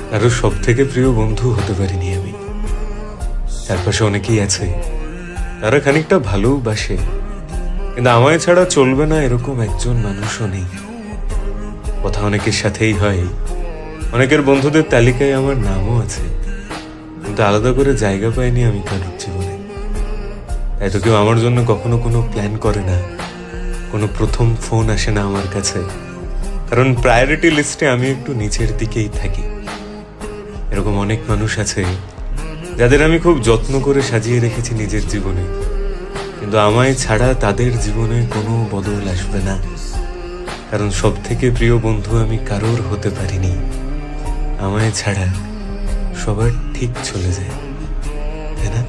কারো সব থেকে প্রিয় বন্ধু হতে পারিনি আমি। চারপাশে অনেকেই আছে, তারা খানিকটা ভালোবাসে, কিন্তু আমায় ছাড়া চলবে না এরকম একজন মানুষও নেই। কথা অনেকের সাথেই হয়, অনেকের বন্ধুদের তালিকায় আমার নামও আছে, কিন্তু আলাদা করে জায়গা পাইনি আমি কারোর জীবনে। তাই তো কেউ আমার জন্য কখনো কোনো প্ল্যান করে না, কোনো প্রথম ফোন আসে না আমার কাছে, কারণ প্রায়োরিটি লিস্টে আমি একটু নিচের দিকেই থাকি। এরকম অনেক মানুষ আছে যাদের আমি খুব যত্ন করে সাজিয়ে রেখেছি নিজের জীবনে, কিন্তু আমায় ছাড়া তাদের জীবনে কোনো বদল আসবে না, কারণ সব থেকে প্রিয় বন্ধু আমি কারোর হতে পারিনি। আমায় ছাড়া সবার ঠিক চলে যায়, তাই না?